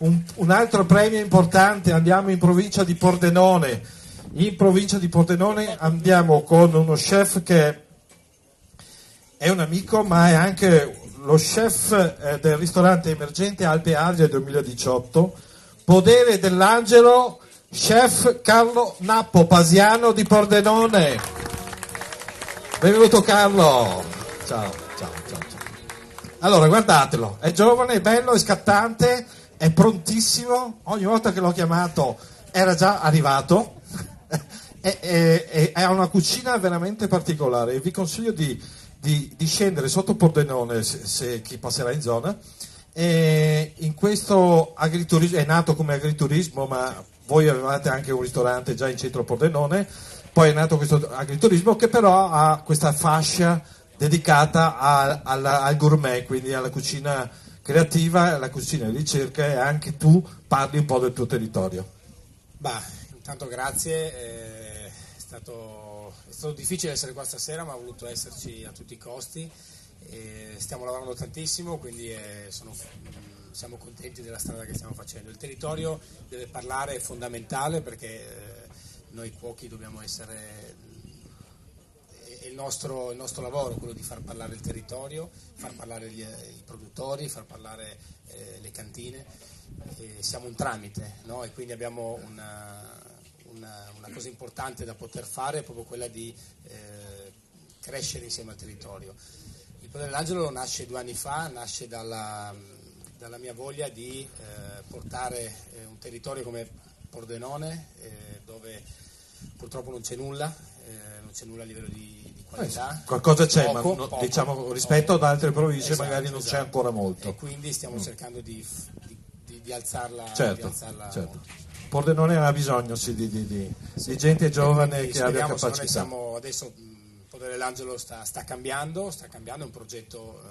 un altro premio importante, andiamo in provincia di Pordenone. In provincia di Pordenone andiamo con uno chef che è un amico, ma è anche lo chef del ristorante emergente Alpe Adria 2018, Podere dell'Angelo, chef Carlo Nappo, Pasiano di Pordenone. Benvenuto Carlo. Ciao. Allora, guardatelo, è giovane, è bello, è scattante, è prontissimo. Ogni volta che l'ho chiamato era già arrivato. Ha una cucina veramente particolare. Vi consiglio di scendere sotto Pordenone se chi passerà in zona. In questo agriturismo, è nato come agriturismo, ma voi avevate anche un ristorante già in centro Pordenone, poi è nato questo agriturismo che però ha questa fascia dedicata al gourmet, quindi alla cucina creativa, alla cucina di ricerca, e anche tu parli un po' del tuo territorio. Intanto grazie, è stato difficile essere qua stasera, ma ho voluto esserci a tutti i costi. Stiamo lavorando tantissimo, quindi siamo contenti della strada che stiamo facendo. Il territorio deve parlare, è fondamentale, perché noi cuochi dobbiamo essere, è il nostro lavoro quello di far parlare il territorio, far parlare i produttori, far parlare le cantine. Siamo un tramite, no? E quindi abbiamo una cosa importante da poter fare, è proprio quella di crescere insieme al territorio. Il Podere dell'Angelo nasce 2 anni fa, nasce dalla mia voglia di portare un territorio come Pordenone, dove purtroppo non c'è nulla a livello di qualità. Qualcosa c'è, poco, diciamo rispetto ad altre province magari non c'è ancora molto. E quindi stiamo cercando di alzarla. Certo. Molto. Pordenone ha bisogno di gente giovane che abbia capacità. Adesso Podere dell'Angelo sta cambiando, è un progetto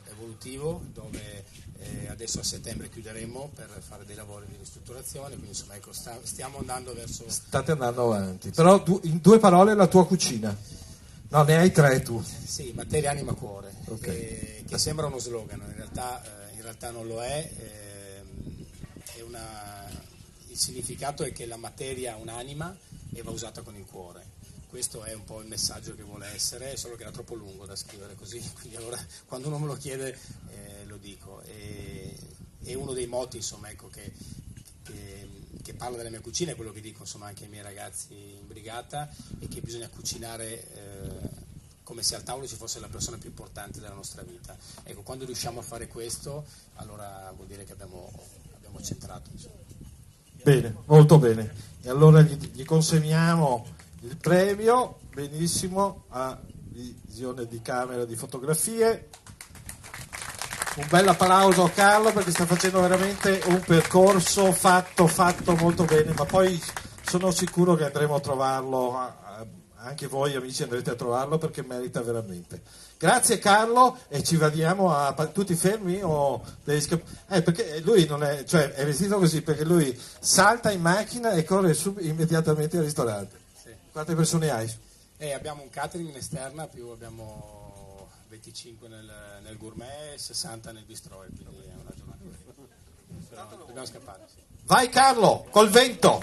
evolutivo dove adesso a settembre chiuderemo per fare dei lavori di ristrutturazione, quindi insomma stiamo andando verso... State andando avanti, però in 2 parole la tua cucina. No, ne hai 3 tu. Sì, materia, anima, cuore, okay. Che sembra uno slogan, in realtà non lo è. Il significato è che la materia ha un'anima e va usata con il cuore. Questo è un po' il messaggio che vuole essere, solo che era troppo lungo da scrivere così, quindi allora quando uno me lo chiede lo dico. E uno dei moti, insomma, ecco, che parla della mia cucina è quello che dico, insomma, anche ai miei ragazzi in brigata, è che bisogna cucinare come se al tavolo ci fosse la persona più importante della nostra vita. Ecco, quando riusciamo a fare questo, allora vuol dire che abbiamo centrato, insomma. Bene, molto bene. E allora gli consegniamo il premio, benissimo, a visione di camera di fotografie. Un bel applauso a Carlo, perché sta facendo veramente un percorso fatto molto bene, ma poi sono sicuro che andremo a trovarlo, anche voi amici andrete a trovarlo, perché merita veramente. Grazie Carlo, e ci vediamo tutti fermi o perché lui non è, cioè è vestito così perché lui salta in macchina e corre immediatamente al ristorante. Sì. Quante persone hai? Abbiamo un catering in esterna, più abbiamo 25 nel gourmet e 60 nel bistro, quindi è una giornata. Dobbiamo scappare. Sì. Vai Carlo, col vento!